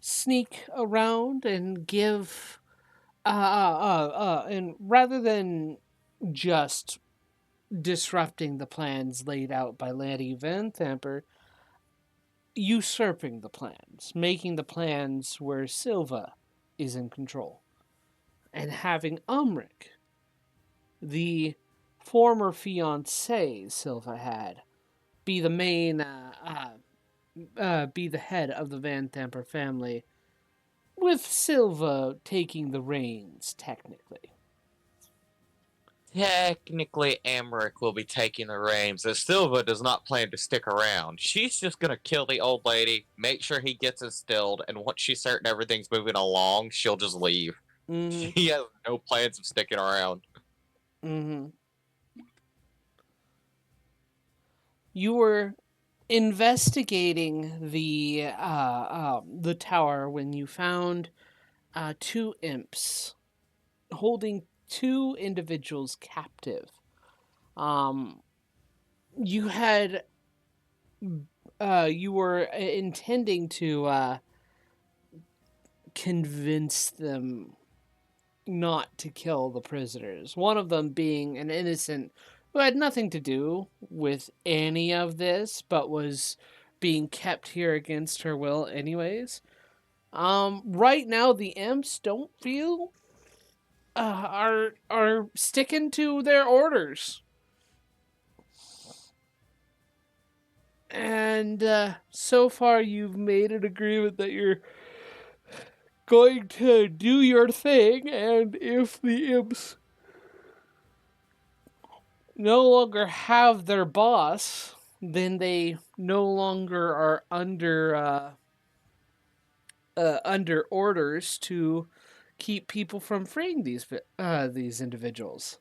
sneak around and give and rather than just disrupting the plans laid out by Lady Van Thamper, usurping the plans, making the plans where Silva is in control, and having Umric, the former fiancé Silva had, be the main, be the head of the Van Thamper family, with Silva taking the reins, technically. Technically, Amric will be taking the reins, as Silva does not plan to stick around. She's just gonna kill the old lady, make sure he gets instilled, and once she's certain everything's moving along, she'll just leave. Mm-hmm. She has no plans of sticking around. Mm-hmm. You were investigating the tower when you found two imps holding two individuals captive. Um, you had you were intending to convince them not to kill the prisoners. One of them being an innocent who had nothing to do with any of this, but was being kept here against her will, anyways. Right now the imps don't feel are sticking to their orders. And so far, you've made an agreement that you're going to do your thing, and if the imps no longer have their boss, then they no longer are under orders to keep people from freeing these individuals.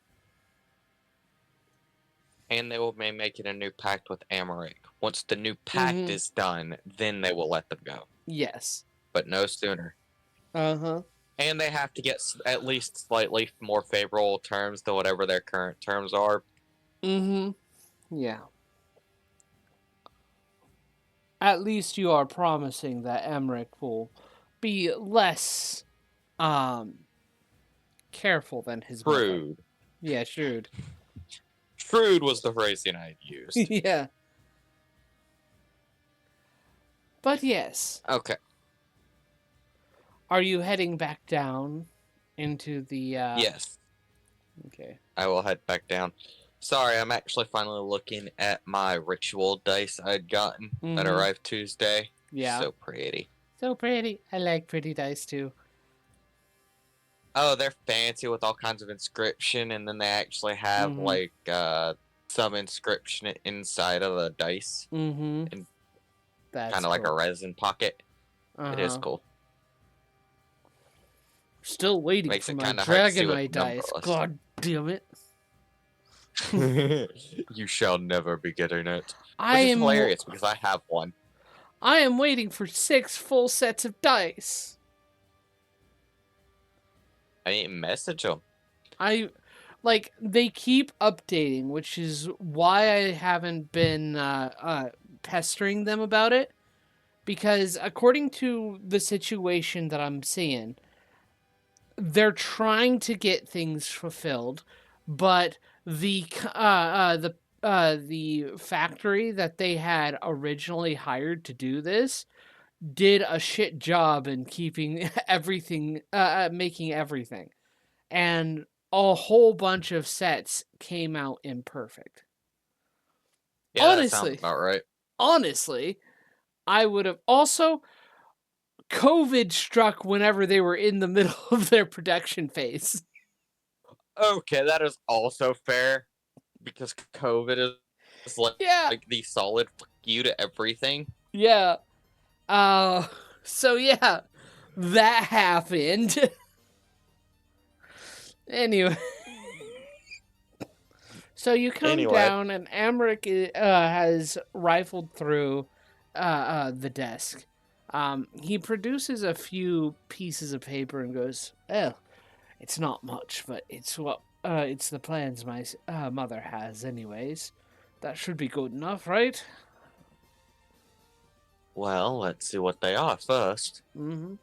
And they will be making a new pact with Amric. Once the new pact Mm-hmm. is done, then they will let them go. Yes. But no sooner. Uh-huh. And they have to get at least slightly more favorable terms than whatever their current terms are. Mm-hmm. Yeah. At least you are promising that Emmerich will be less um careful than his mother. Shrewd. Yeah, shrewd. Shrewd was the phrasing I used. Yeah. But yes. Okay. Are you heading back down into the Yes. Okay. I will head back down. Sorry, I'm actually finally looking at my ritual dice I'd gotten that arrived Tuesday. Yeah. So pretty. So pretty. I like pretty dice too. Oh, they're fancy with all kinds of inscription, and then they actually have like some inscription inside of the dice. Mm-hmm. And That's kind of like a resin pocket. It is cool. Still waiting Makes for it my kinda hard to see what Dragonite dice. number God damn it. You shall never be getting it. I Which is am hilarious because I have one. I am waiting for 6 full sets of dice. I didn't message them. They keep updating, which is why I haven't been pestering them about it. Because according to the situation that I'm seeing, they're trying to get things fulfilled, but the factory that they had originally hired to do this did a shit job in keeping everything, making everything, and a whole bunch of sets came out imperfect. Yeah, honestly, that sounds about right. Honestly, I would have also. COVID struck whenever they were in the middle of their production phase. Okay, that is also fair because COVID is like the solid fuck you to everything. Yeah. So yeah, that happened. Anyway. So you come down and Amric has rifled through the desk. He produces a few pieces of paper and goes, "Oh, it's not much, but it's the plans my mother has anyways. That should be good enough, right?" Well, let's see what they are first. Mm-hmm.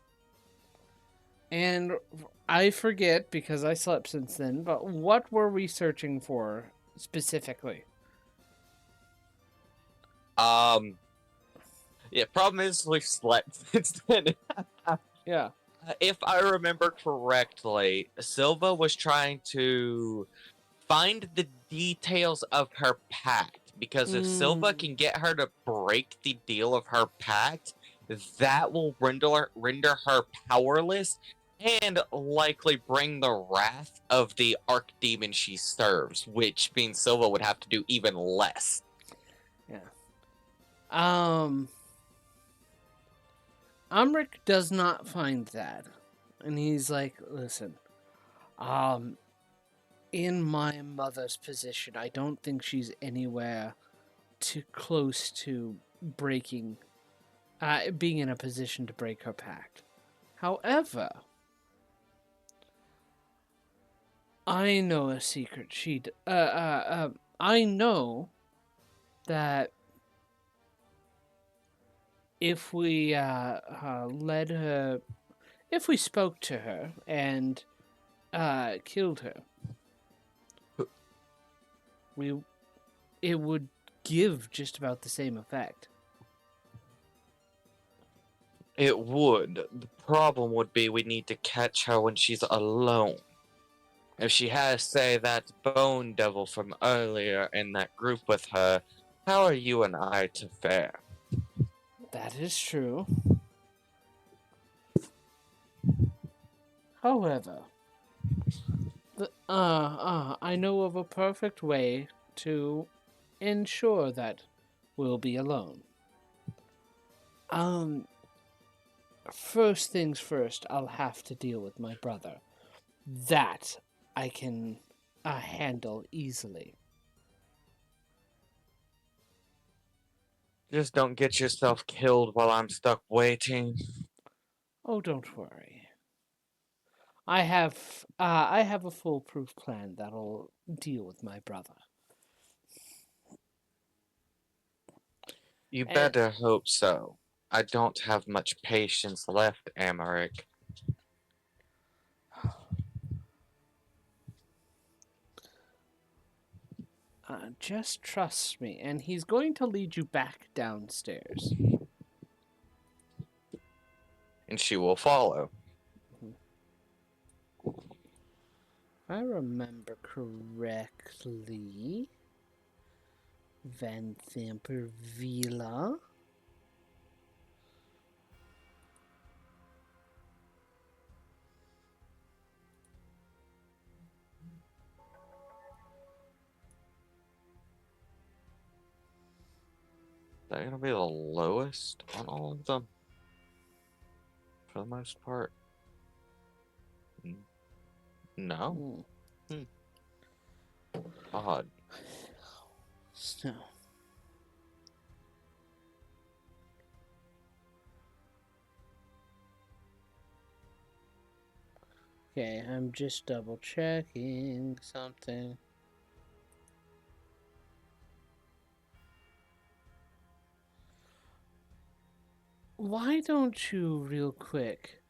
And I forget because I slept since then, but what were we searching for specifically? Um, yeah, problem is we slept since then. Yeah. If I remember correctly, Silva was trying to find the details of her pact, because if Silva Mm, can get her to break the deal of her pact, that will render her powerless and likely bring the wrath of the archdemon she serves, which means Silva would have to do even less. yeah. Um, Umric does not find that. And he's like, listen, um, in my mother's position, I don't think she's anywhere too close to breaking, being in a position to break her pact. However, I know a secret I know that if we led her, if we spoke to her and killed her, we it would give just about the same effect. It would. The problem would be we need to catch her when she's alone. If she has, say, that bone devil from earlier in that group with her, how are you and I to fare? That is true. However, I know of a perfect way to ensure that we'll be alone. Um, First things first, I'll have to deal with my brother. That I can handle easily. Just don't get yourself killed while I'm stuck waiting. Oh, don't worry. I have a foolproof plan that'll deal with my brother. You And better hope so. I don't have much patience left, Amaric. just trust me. And he's going to lead you back downstairs. And she will follow. If I remember correctly, Van Thamper Vila. They're gonna be the lowest on all of them. For the most part. No? Hmm. Hmm. Odd. So, okay, I'm just double checking something. Why don't you, real quick,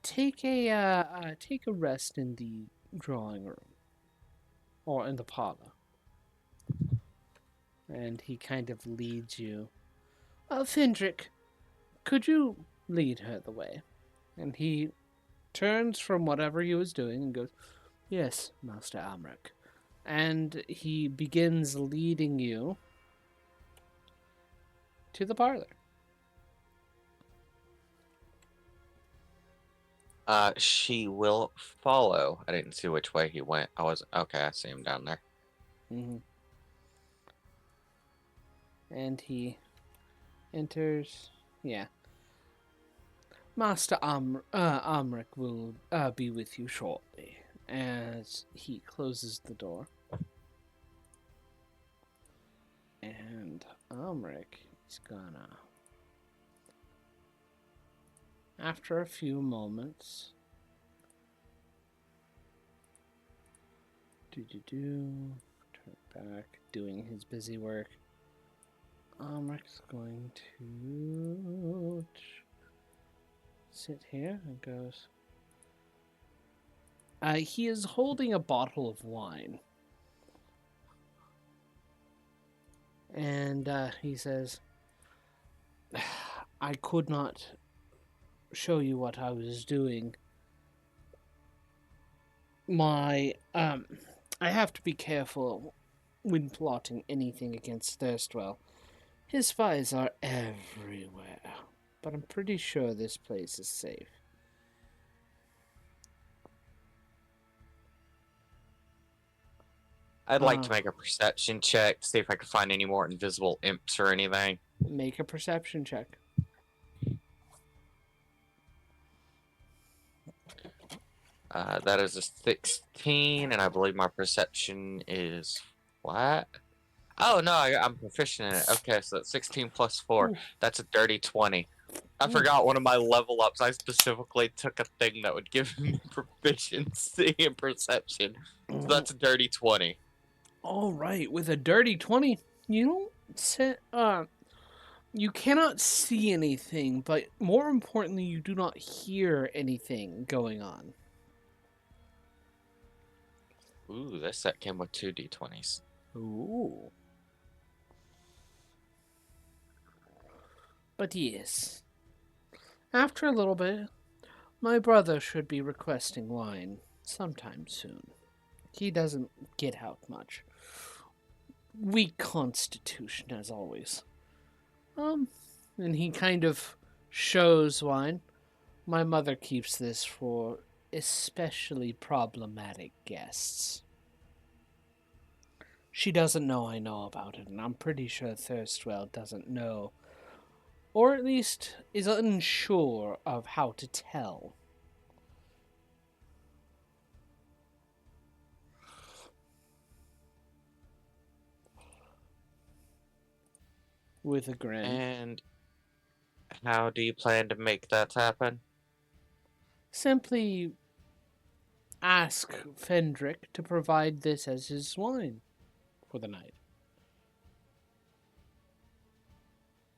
take a rest in the drawing room or in the parlor? And he kind of leads you. Findrick, could you lead her the way? And he turns from whatever he was doing and goes, yes, Master Amric. And he begins leading you to the parlor. She will follow. I didn't see which way he went. Okay, I see him down there. Mm-hmm. And he enters. Yeah. Master Amric will be with you shortly. As he closes the door. And Amric is gonna. After a few moments. Turn back, doing his busy work. Amric's going to sit here and goes. He is holding a bottle of wine. And he says, I could not show you what I was doing. I have to be careful when plotting anything against Thirstwell. His spies are everywhere, but I'm pretty sure this place is safe. I'd like to make a perception check to see if I can find any more invisible imps or anything. Make a perception check. That is a 16, and I believe my perception is flat. Oh, no, I'm proficient in it. Okay, so that's 16 plus 4. Ooh. That's a dirty 20. I forgot one of my level ups. I specifically took a thing that would give me proficiency in perception. So that's a dirty 20. All right, with a dirty 20, you don't you cannot see anything, but more importantly, you do not hear anything going on. Ooh, this set came with 2 d20s. Ooh. But yes, after a little bit, my brother should be requesting wine sometime soon. He doesn't get out much. Weak constitution, as always. And he kind of shows wine. My mother keeps this for especially problematic guests. She doesn't know I know about it, and I'm pretty sure Thirstwell doesn't know, or at least is unsure of how to tell. With a grin. And how do you plan to make that happen? Simply ask Fendrick to provide this as his wine for the night.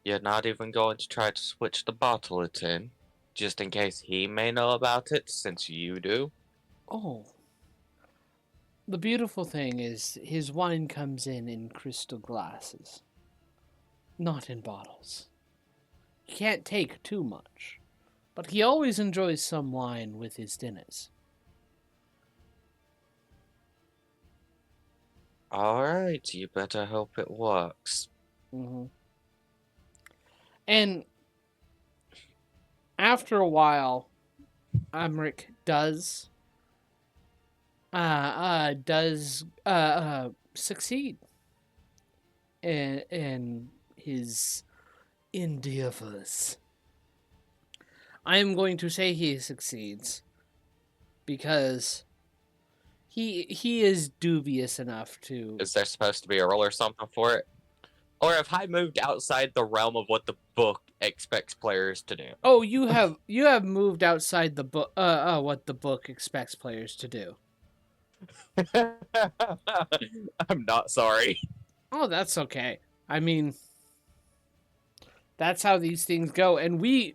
You're not even going to try to switch the bottle it's in, just in case he may know about it, since you do? Oh. The beautiful thing is his wine comes in crystal glasses, not in bottles. He can't take too much, but he always enjoys some wine with his dinners. Alright, you better hope it works. Mm-hmm. And after a while, Amric does succeed in his endeavors. I am going to say he succeeds because he is dubious enough to. Is there supposed to be a roll or something for it? Or have I moved outside the realm of what the book expects players to do? Oh, you have moved outside the book. What the book expects players to do. I'm not sorry. Oh, that's okay. I mean, that's how these things go, and we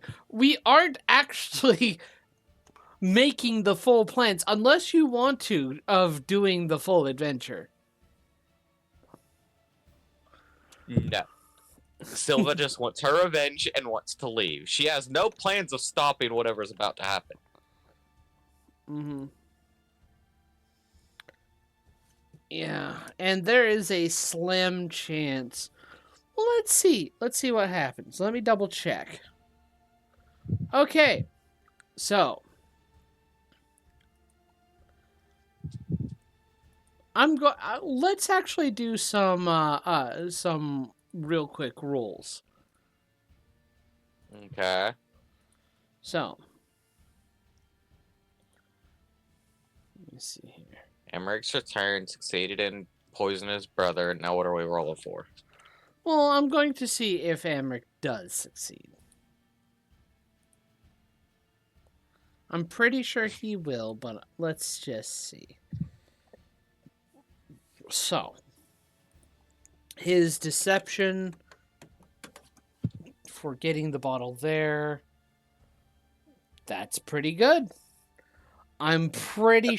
aren't actually making the full plans unless you want to of doing the full adventure. No. Silva just wants her revenge and wants to leave. She has no plans of stopping whatever's about to happen. Mm-hmm. Yeah, and there is a slim chance. Well, let's see. Let's see what happens. Let me double check. Okay, so let's actually do some real quick rules. Okay. So, let me see here. Emmerich's return succeeded in poisoning his brother. Now what are we rolling for? Well, I'm going to see if Emmerich does succeed. I'm pretty sure he will, but let's just see. So, his deception for getting the bottle there. That's pretty good. I'm pretty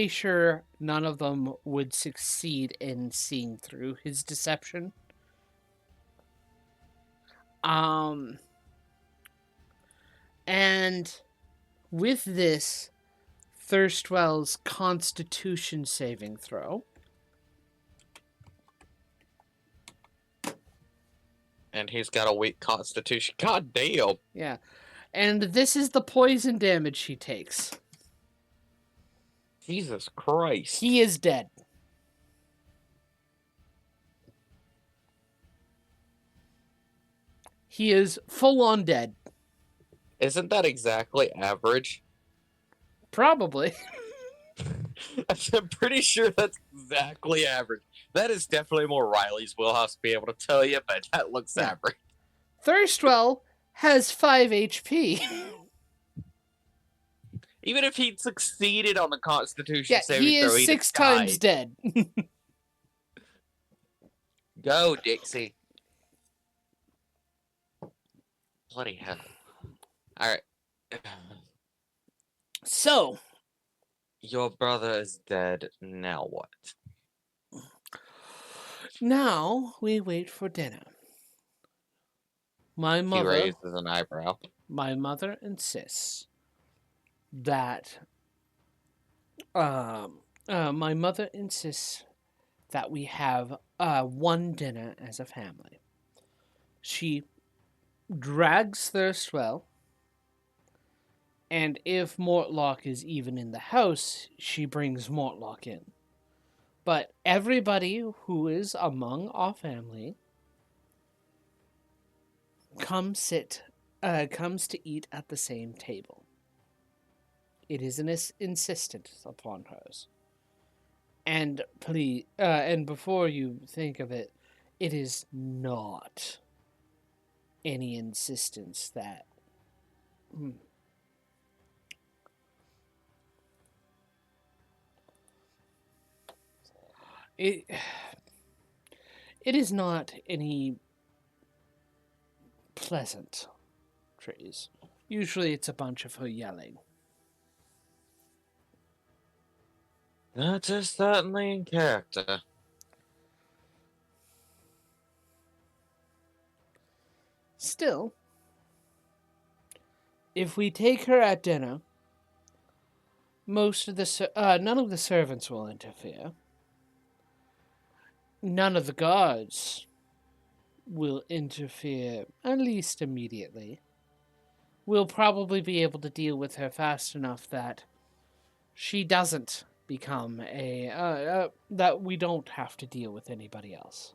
sure none of them would succeed in seeing through his deception. And with this, Thirstwell's Constitution saving throw. And he's got a weak constitution. God damn. Yeah. And this is the poison damage he takes. Jesus Christ. He is dead. He is full on dead. Isn't that exactly average? Probably. I'm pretty sure that's exactly average. That is definitely more Riley's wheelhouse to be able to tell you, but that looks average. Thirstwell has 5 HP. Even if he'd succeeded on the Constitution saving he throw, is he'd 6 have died. times dead. Go, Dixie. Bloody hell. Alright. So, your brother is dead. Now what? now we wait for dinner. My He mother raises an eyebrow. insists that my mother insists that we have one dinner as a family. She drags Thirstwell, and if Mortlock is even in the house, she brings Mortlock in. But everybody who is among our family comes to eat at the same table. It is an insistence upon hers. And please, and before you think of it, it is not any insistence that it is not any pleasant trees. Usually it's a bunch of her yelling. That is certainly in character. Still, if we take her at dinner, none of the servants will interfere. None of the guards will interfere, at least immediately. We'll probably be able to deal with her fast enough that she doesn't become that we don't have to deal with anybody else.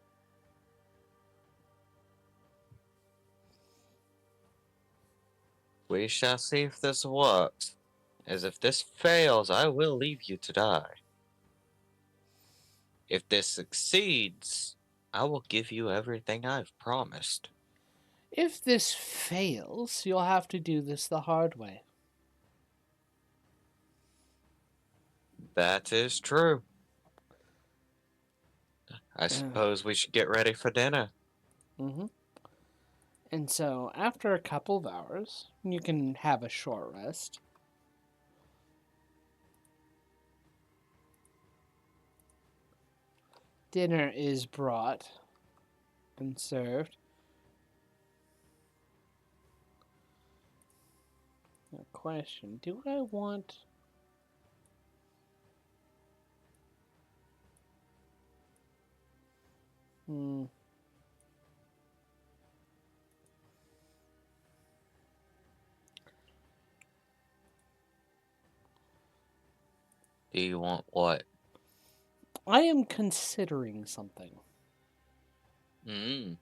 We shall see if this works. As if this fails, I will leave you to die. If this succeeds, I will give you everything I've promised. If this fails, you'll have to do this the hard way. That is true. I suppose we should get ready for dinner. Mm-hmm. And so, after a couple of hours, you can have a short rest. Dinner is brought and served. A question, do I want... Do you want what? I am considering something. I'm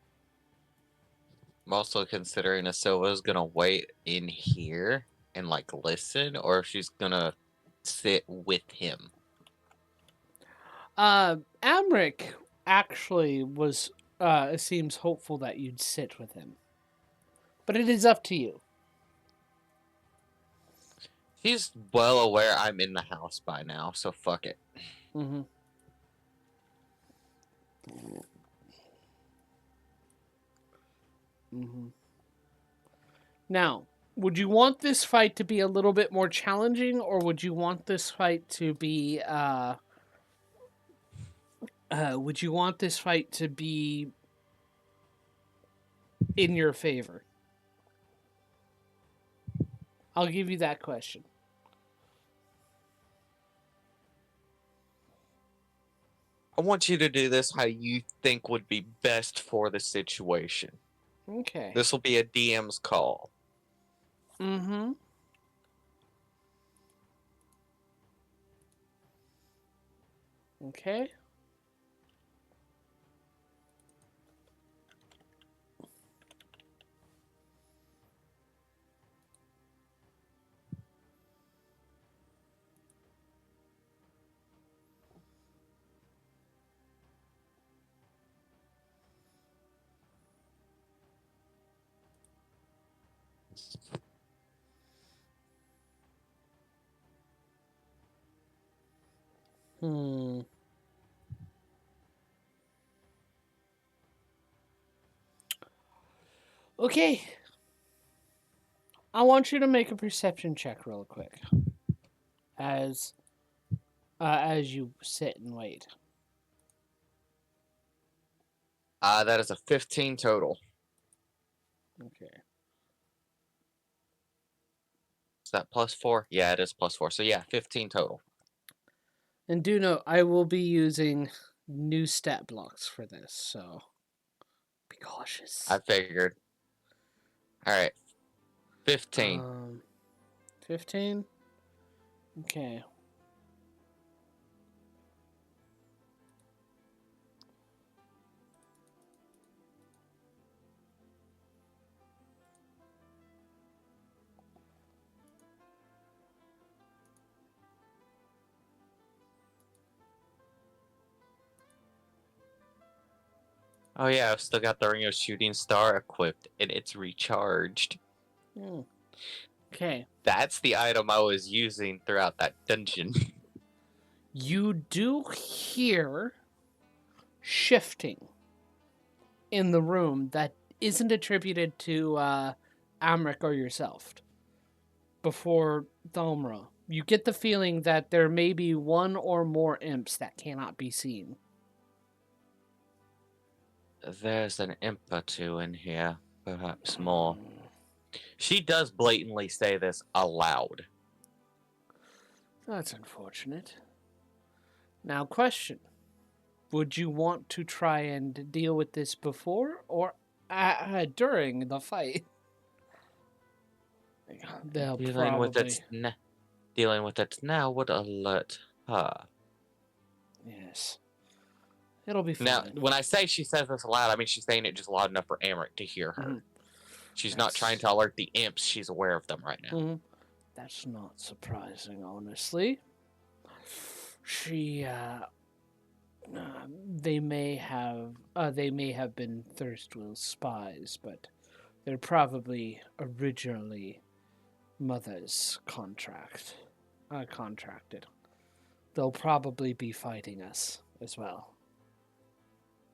also considering if Silva's gonna wait in here and like listen, or if she's gonna sit with him. Amric actually seems hopeful that you'd sit with him. But it is up to you. He's well aware I'm in the house by now, so fuck it. Mm-hmm. Mm-hmm. Now, would you want this fight to be a little bit more challenging, or would you want this fight to be would you want this fight to be in your favor? I'll give you that question. I want you to do this how you think would be best for the situation. Okay. This will be a DM's call. Mm-hmm. Okay. Hmm. Okay. I want you to make a perception check real quick as as you sit and wait. That is a 15 total. Okay. Is that +4? Yeah, it is +4. So yeah, 15 total. And do note, I will be using new stat blocks for this, so be cautious. I figured. All right. 15. 15? Okay. Oh yeah, I've still got the Ring of Shooting Star equipped, and it's recharged. Okay. That's the item I was using throughout that dungeon. You do hear shifting in the room that isn't attributed to Amric or yourself before Thalmra. You get the feeling that there may be one or more imps that cannot be seen. There's an imp or two in here, perhaps more. She does blatantly say this aloud. That's unfortunate. Now, question. Would you want to try and deal with this before or during the fight? They'll Dealing with probably. it now would alert her. Yes. It'll be Now, fine. when I say she says this aloud, I mean she's saying it just loud enough for Amric to hear her. Mhm. She's not trying to alert the imps. She's aware of them right now. That's not surprising, honestly. She, they may have been Thirstwill's spies, but they're probably originally Mother's contracted. They'll probably be fighting us as well.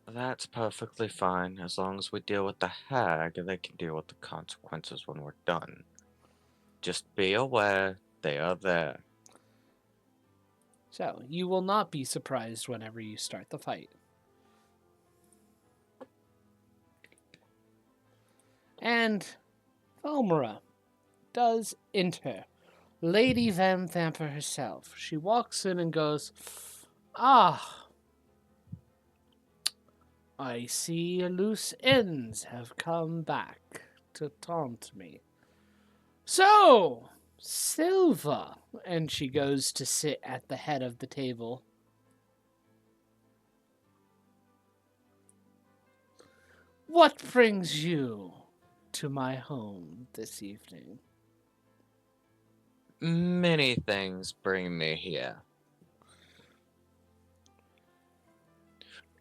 That's perfectly fine. As long as we deal with the hag, they can deal with the consequences when we're done. Just be aware they are there. So, you will not be surprised whenever you start the fight. And Valmora does enter. Lady Van Thamper herself. She walks in and goes, "Ah, I see loose ends have come back to taunt me. So, Silva." And she goes to sit at the head of the table. "What brings you to my home this evening?" Many things bring me here.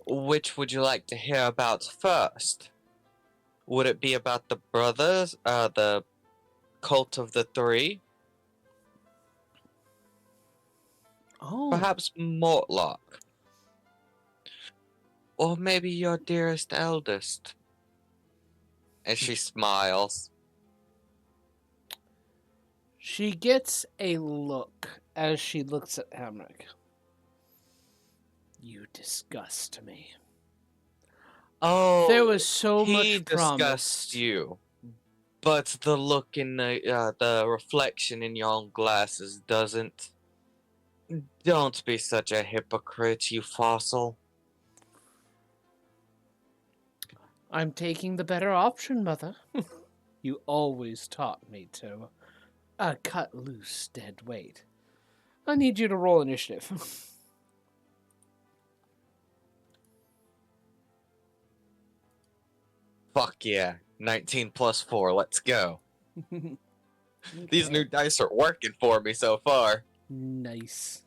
Which would you like to hear about first? Would it be about the brothers, the cult of the three? Oh, Perhaps Mortlock? Or maybe your dearest eldest? And she smiles. She gets a look as she looks at Hamrick. You disgust me. Oh, There was so he much disgusts promised. you. But the look in the reflection in your own glasses doesn't. Don't be such a hypocrite, you fossil. I'm taking the better option, Mother. You always taught me to cut loose dead weight. I need you to roll initiative. Fuck yeah. 19 plus 4, let's go. Okay. These new dice are working for me so far. Nice.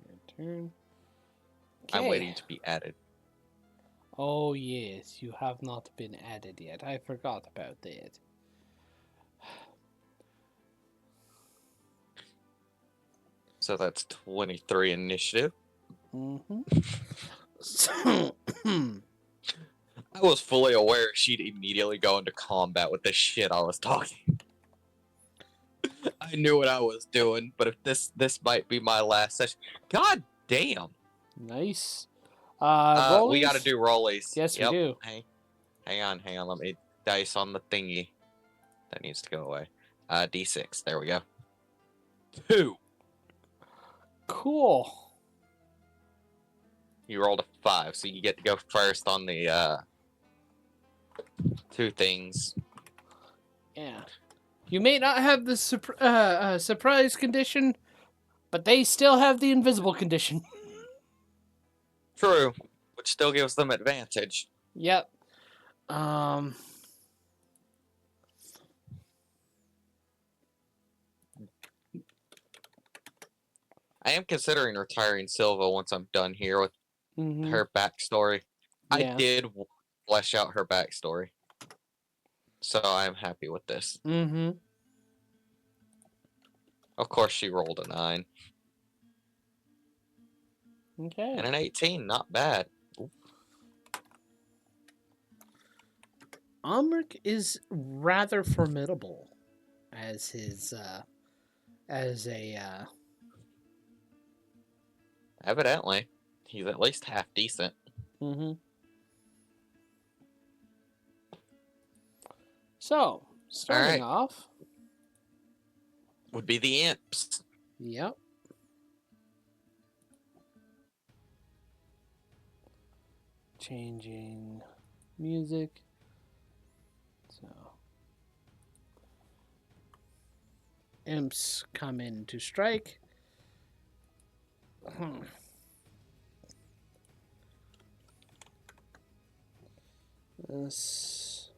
Your turn. Okay. I'm waiting to be added. Oh, yes, you have not been added yet. I forgot about that. So that's 23 initiative. Mm-hmm. I was fully aware she'd immediately go into combat with the shit I was talking. I knew what I was doing, but if this might be my last session. God damn. Nice. We Rollies? gotta do rollies. Yes, Yep. we do. Hang on. Let me dice on the thingy. That needs to go away. D6. There we go. 2. Cool. You rolled a 5, so you get to go first on the 2 things. Yeah. You may not have the surprise condition, but they still have the invisible condition. True, which still gives them advantage. Yep. I am considering retiring Silva once I'm done here with her backstory. Yeah. I did flesh out her backstory, so I'm happy with this. Mm-hmm. Of course, she rolled a 9. Okay. And an 18, not bad. Amric is rather formidable as his Evidently, he's at least half decent. Mm-hmm. So, starting off would be the imps. Yep. Changing music. So, imps come in to strike. This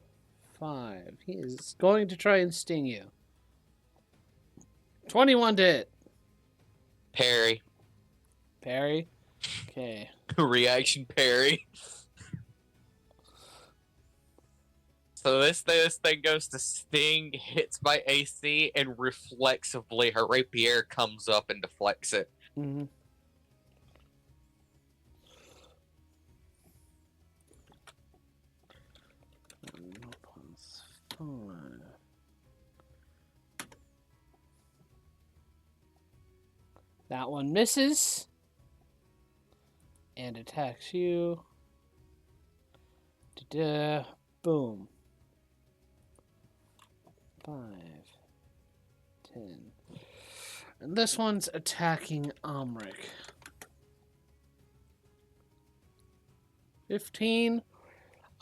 5. He is going to try and sting you. 21 to hit. Parry. Parry. Okay. Reaction parry. So this thing goes to sting, hits my AC, and reflexively her rapier comes up and deflects it. Mm-hmm. That one misses and attacks you. Da-da. Boom. 5, 10. And this one's attacking Amric. 15.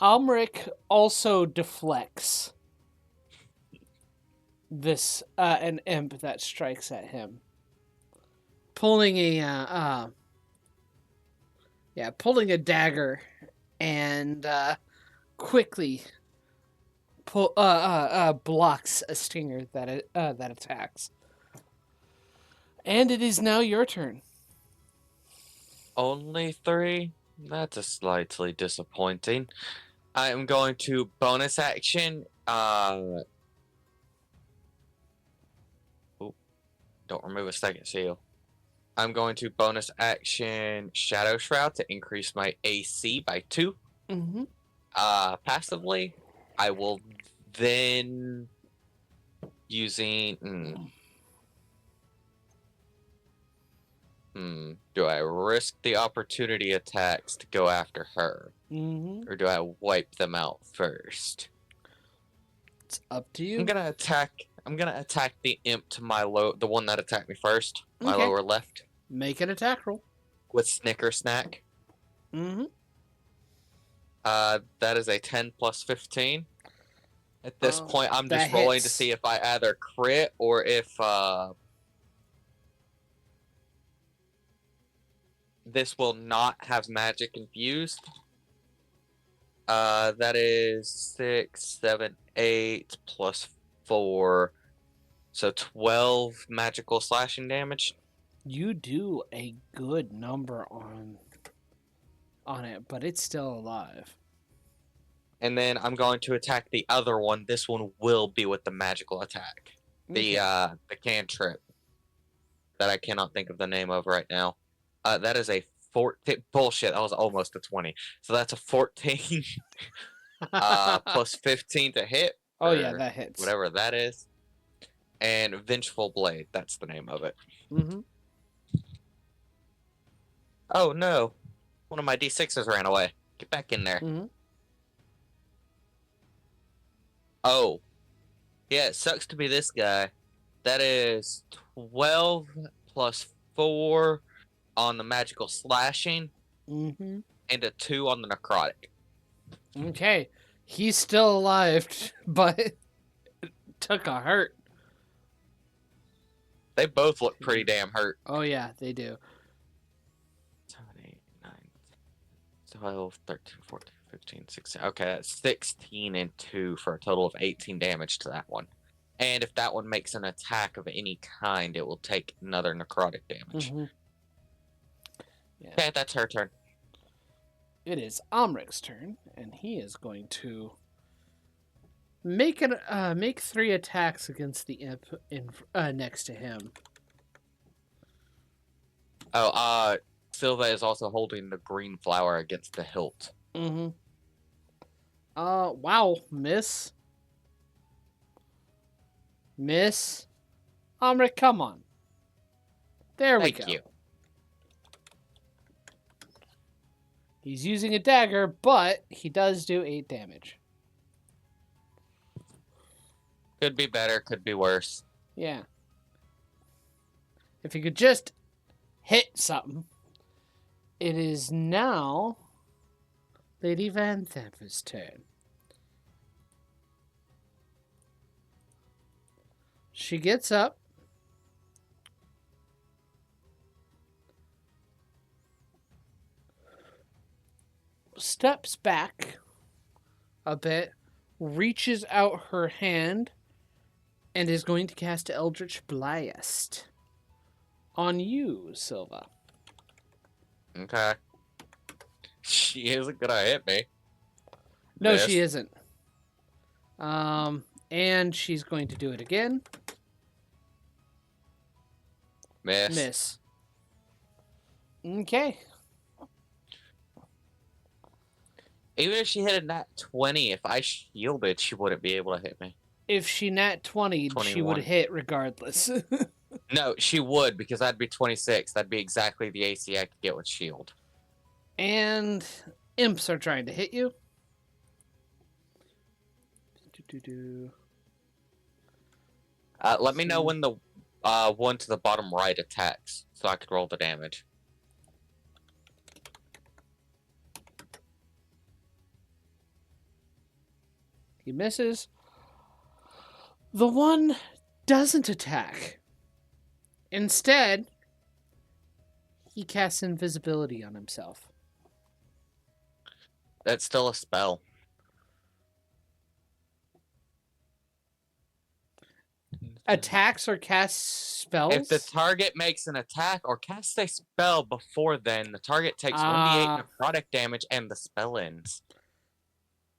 Amric also deflects this an imp that strikes at him, pulling a dagger and quickly blocks a stinger that attacks. And it is now your turn. Only 3? That's a slightly disappointing. I am going to bonus action. Don't remove a second seal. I'm going to bonus action Shadow Shroud to increase my AC by 2. Mm-hmm. Passively, I will then using. Do I risk the opportunity attacks to go after her, or do I wipe them out first? It's up to you. I'm gonna attack the imp to the one that attacked me first, my Okay. lower left, Make an attack roll. with Snicker Snack. Mm-hmm. That is a 10 plus 15. At this point, I'm That just rolling to hits. see if I either crit or if this will not have magic infused. That is 6, 7, 8 plus 4. So 12 magical slashing damage. You do a good number on it, but it's still alive. And then I'm going to attack the other one. This one will be with the magical attack. Okay. The cantrip that I cannot think of the name of right now. That is a 14. Bullshit, that was almost a 20. So that's a 14 plus 15 to hit. Oh yeah, that hits. Whatever that is. And Vengeful Blade, that's the name of it. Mm-hmm. Oh no, one of my D6s ran away. Get back in there. Mm-hmm. Oh, yeah, it sucks to be this guy. That is 12 plus 4 on the magical slashing, Mm-hmm. and a 2 on the necrotic. Okay. He's still alive, but took a hurt. They both look pretty damn hurt. Oh yeah, they do. 7, 8, 9, 12, 13, 14, 15, 16. Okay, that's 16 and 2 for a total of 18 damage to that one. And if that one makes an attack of any kind, it will take another necrotic damage. Mm-hmm. Yeah. Okay, that's her turn. It is Amric's turn, and he is going to make 3 attacks against the imp next to him. Oh, Silva is also holding the green flower against the hilt. Mm-hmm. Wow, miss. Miss. Amric, come on. There we go. Thank you. He's using a dagger, but he does do 8 damage. Could be better, could be worse. Yeah. If he could just hit something. It is now Lady Van Thamper's turn. She gets up. Steps back a bit, reaches out her hand, and is going to cast Eldritch Blast on you, Silva. Okay. She isn't gonna hit me. No, Miss. she isn't. And she's going to do it again. Miss. Miss. Okay. Even if she hit a nat 20, if I shielded, she wouldn't be able to hit me. If she nat 20, she would 21. hit regardless. No, she would, because that'd be 26. That'd be exactly the AC I could get with shield. And imps are trying to hit you. Let me know when the one to the bottom right attacks, so I could roll the damage. He misses. The one doesn't attack. Instead, he casts invisibility on himself. That's still a spell. Attacks or casts spells? If the target makes an attack or casts a spell before then, the target takes 1d8 necrotic damage and the spell ends.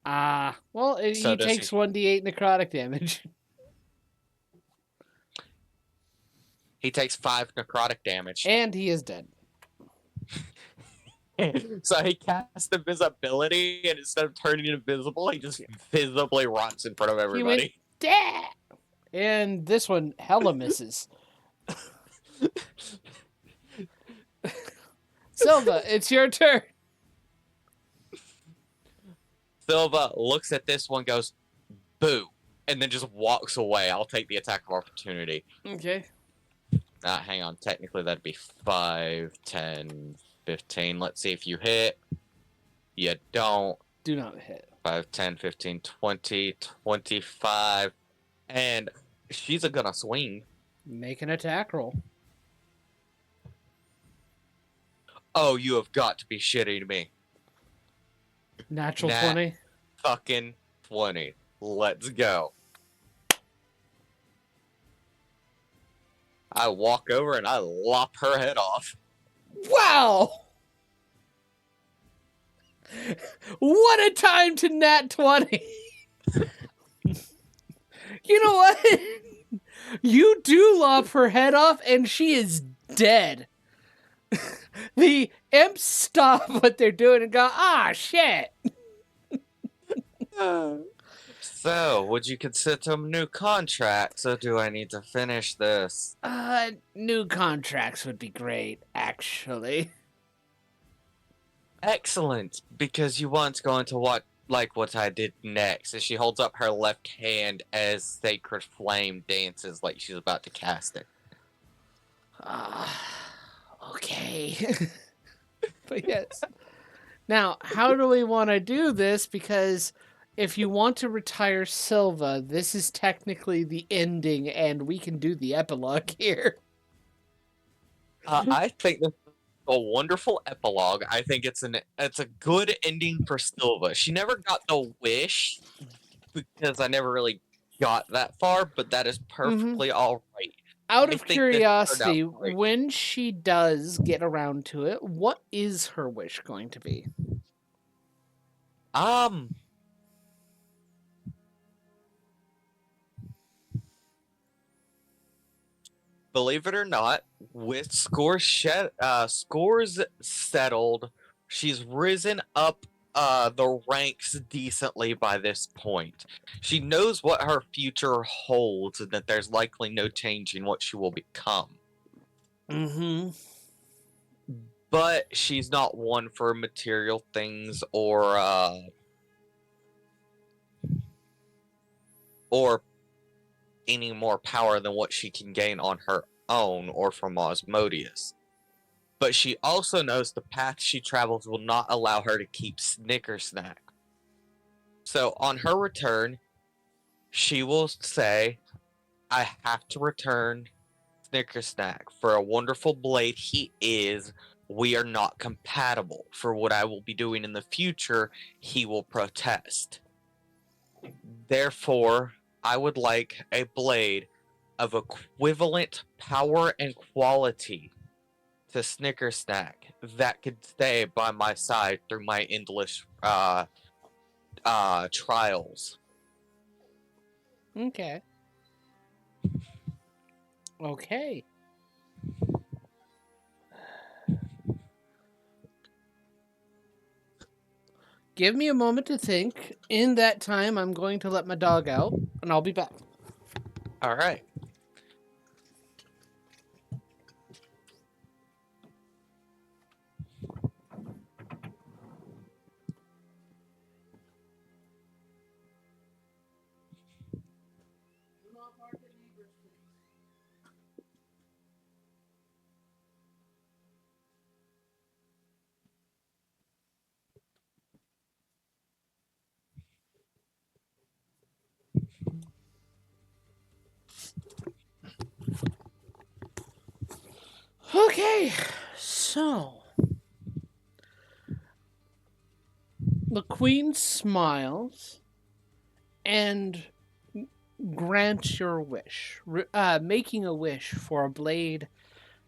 Well, he takes 1d8 necrotic damage. He takes 5 necrotic damage. And he is dead. So he casts invisibility, and instead of turning invisible, he just visibly rots in front of He went, everybody. "Dad!" And this one hella misses. Silva, it's your turn. Silva looks at this one, goes, boo, and then just walks away. I'll take the attack of opportunity. Okay. Hang on. Technically, that'd be 5, 10, 15. Let's see if you hit. You don't. Do not hit. 5, 10, 15, 20, 25. And she's gonna swing. Make an attack roll. Oh, you have got to be shitting me. Natural 20. Fucking 20. Let's go. I walk over and I lop her head off. Wow! What a time to nat 20. You know what? You do lop her head off and she is dead. The imps stop what they're doing and go, ah, shit. So, would you consider a new contract, or do I need to finish this? New contracts would be great, actually. Excellent, because you want to go into what I did next. As she holds up her left hand as sacred flame dances like she's about to cast it. Okay. But yes. Now, how do we want to do this? Because if you want to retire Silva, this is technically the ending, and we can do the epilogue here. I think this is a wonderful epilogue. I think it's a good ending for Silva. She never got the wish because I never really got that far, but that is perfectly all right. Out of curiosity, when she does get around to it, what is her wish going to be? Believe it or not, with scores settled, she's risen up the ranks decently by this point. She knows what her future holds and that there's likely no change in what she will become. Mm-hmm. But she's not one for material things or any more power than what she can gain on her own or from Osmodius. But she also knows the path she travels will not allow her to keep Snickersnack. So on her return, she will say, I have to return Snickersnack. For a wonderful blade he is, we are not compatible. For what I will be doing in the future, he will protest. Therefore, I would like a blade of equivalent power and quality to Snickersnack that could stay by my side through my endless trials. Okay. Okay. Give me a moment to think. In that time, I'm going to let my dog out, and I'll be back. All right. Okay, so the queen smiles and grants your wish, making a wish for a blade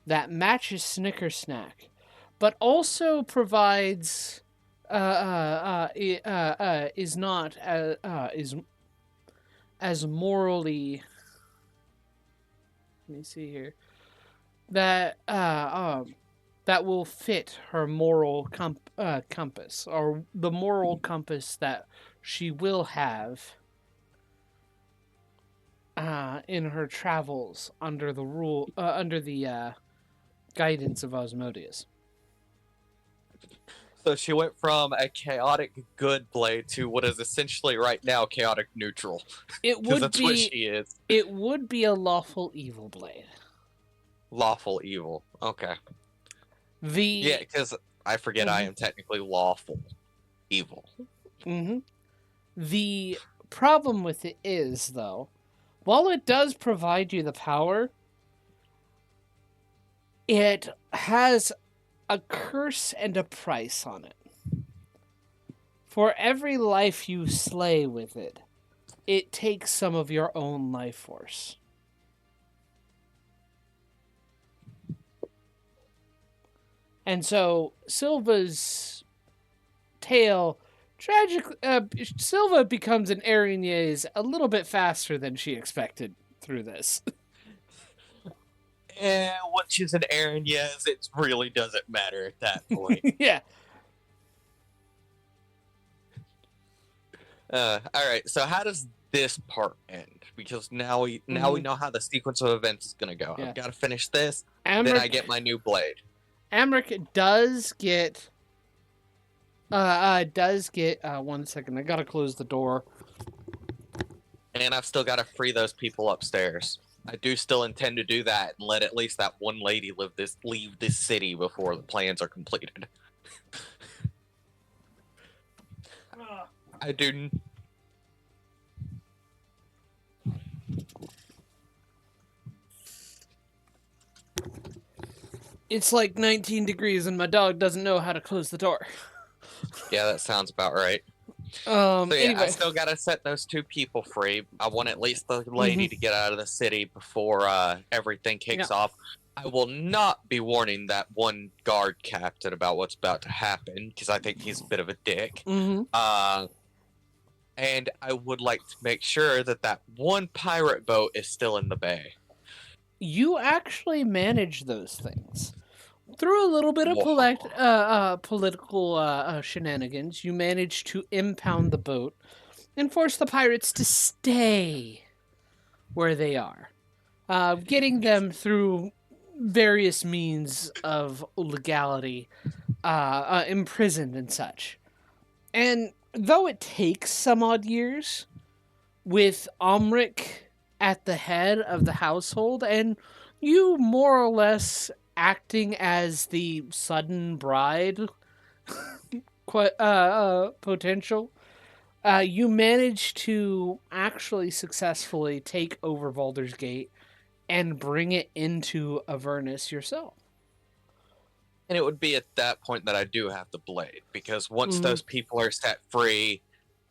that matches Snickersnack, but also provides is not as morally. Let me see here. that that will fit her moral compass, or the moral compass that she will have in her travels under the guidance of Osmodeus. So she went from a chaotic good blade to what is essentially right now chaotic neutral. It Because would that's what be she is. it would be a lawful evil blade. Lawful evil. Okay. Yeah, The because I forget I am technically lawful evil. mm-hmm. The problem with it is, though, while it does provide you the power, it has a curse and a price on it. For every life you slay with it, it takes some of your own life force. And so Silva's tale tragically Silva becomes an Aragnese a little bit faster than she expected through this. And once she's an Aaron, yes, it really doesn't matter at that point. Yeah. All right. So how does this part end? Because now we know how the sequence of events is gonna go. Yeah. I've got to finish this, Amric, then I get my new blade. Amric does get 1 second. I gotta close the door. And I've still got to free those people upstairs. I do still intend to do that and let at least that one lady leave this city before the plans are completed. I do. It's like 19 degrees and my dog doesn't know how to close the door. Yeah, that sounds about right. Anyway. I still gotta set those 2 people free. I want at least the lady to get out of the city before everything kicks off. I will not be warning that one guard captain about what's about to happen because I think he's a bit of a dick. And I would like to make sure that one pirate boat is still in the bay. You actually manage those things. Through a little bit of political shenanigans, you manage to impound the boat and force the pirates to stay where they are, getting them through various means of legality, imprisoned and such. And though it takes some odd years, with Omric at the head of the household, and you more or less acting as the sudden bride potential, you manage to actually successfully take over Baldur's Gate and bring it into Avernus yourself. And it would be at that point that I do have the blade, because once those people are set free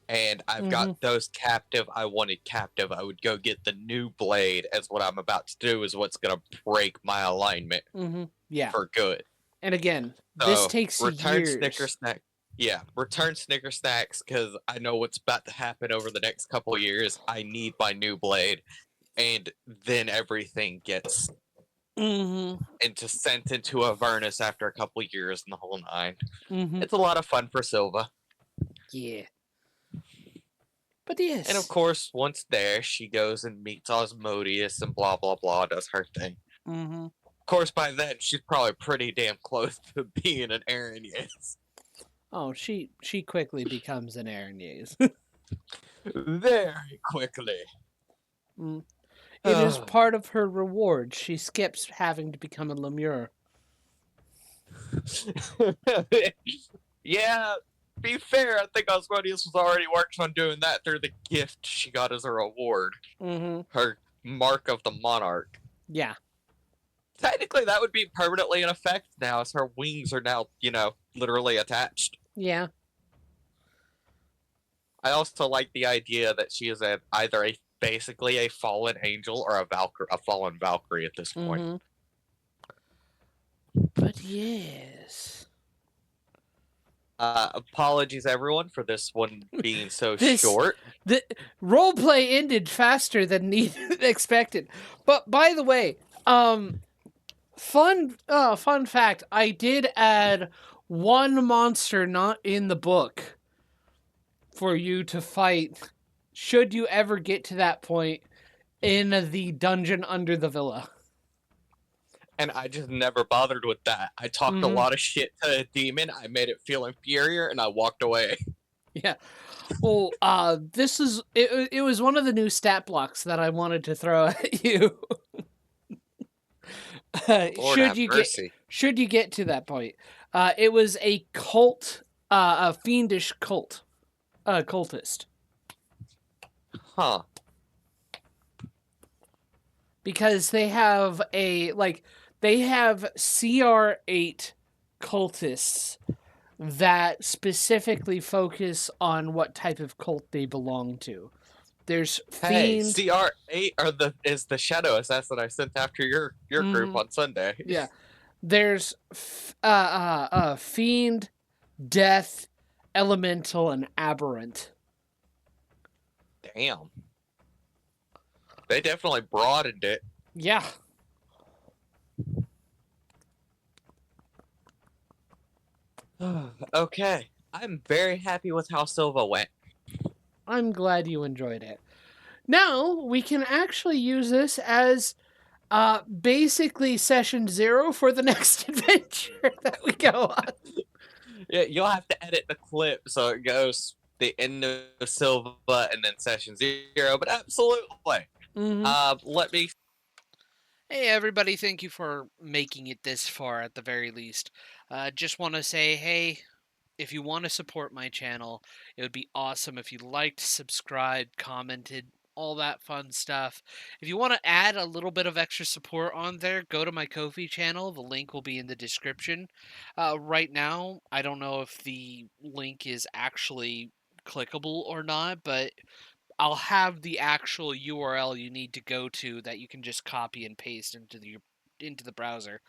and I've got those captive I wanted captive, I would go get the new blade, as what I'm about to do is what's going to break my alignment for good. And again, this takes return years. Snicker Snack. Yeah, return Snicker Snacks, because I know what's about to happen over the next couple of years. I need my new blade, and then everything gets sent into Avernus after a couple of years and the whole nine. It's a lot of fun for Silva. Yeah. But yes. And of course, once there, she goes and meets Osmodeus and blah, blah, blah, does her thing. Of course, by then, she's probably pretty damn close to being an Aragnese. Oh, she quickly becomes an Aragnese. Very quickly. It is part of her reward. She skips having to become a Lemure. Yeah, be fair, I think Osmodeus was already working on doing that through the gift she got as a reward. Her Mark of the Monarch. Yeah. Technically, that would be permanently in effect now, as her wings are now, literally attached. Yeah. I also like the idea that she is either basically a fallen angel or a fallen Valkyrie at this point. But yes. Apologies, everyone, for this one being so short. The roleplay ended faster than expected. But by the way, Fun fact, I did add one monster not in the book for you to fight should you ever get to that point in the dungeon under the villa. And I just never bothered with that. I talked a Mm-hmm. lot of shit to a demon. I made it feel inferior, and I walked away. Yeah. Well, this is it was one of the new stat blocks that I wanted to throw at you. Lord have mercy. Should you get to that point. It was a cult, a fiendish cultist. Huh. Because they have they have CR8 cultists that specifically focus on what type of cult they belong to. There's Hey, fiend. CR8 is the shadow assassin I sent after your group Mm-hmm. on Sunday. Yeah. There's fiend, death, elemental, and aberrant. Damn. They definitely broadened it. Yeah. Okay. I'm very happy with how Silva went. I'm glad you enjoyed it. Now we can actually use this as basically session 0 for the next adventure that we go on. Yeah, you'll have to edit the clip so it goes the end of Silva and then session 0, but absolutely. Mm-hmm. Let me. Hey everybody, thank you for making it this far at the very least. Just want to say, hey, if you want to support my channel, it would be awesome if you liked, subscribed, commented, all that fun stuff. If you want to add a little bit of extra support on there, go to my Ko-fi channel. The link will be in the description. Right now, I don't know if the link is actually clickable or not, but I'll have the actual URL you need to go to that you can just copy and paste into the browser.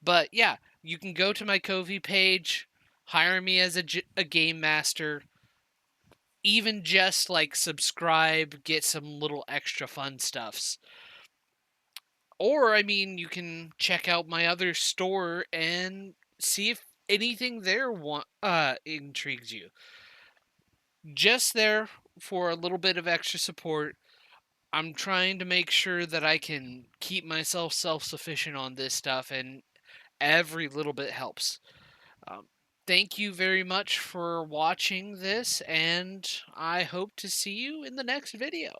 But yeah, you can go to my Ko-fi page, hire me as a game master, even just like subscribe, get some little extra fun stuffs. Or I mean, you can check out my other store and see if anything there intrigues you. Just there for a little bit of extra support. I'm trying to make sure that I can keep myself self-sufficient on this stuff, and every little bit helps. Um, Thank you very much for watching this, and I hope to see you in the next video.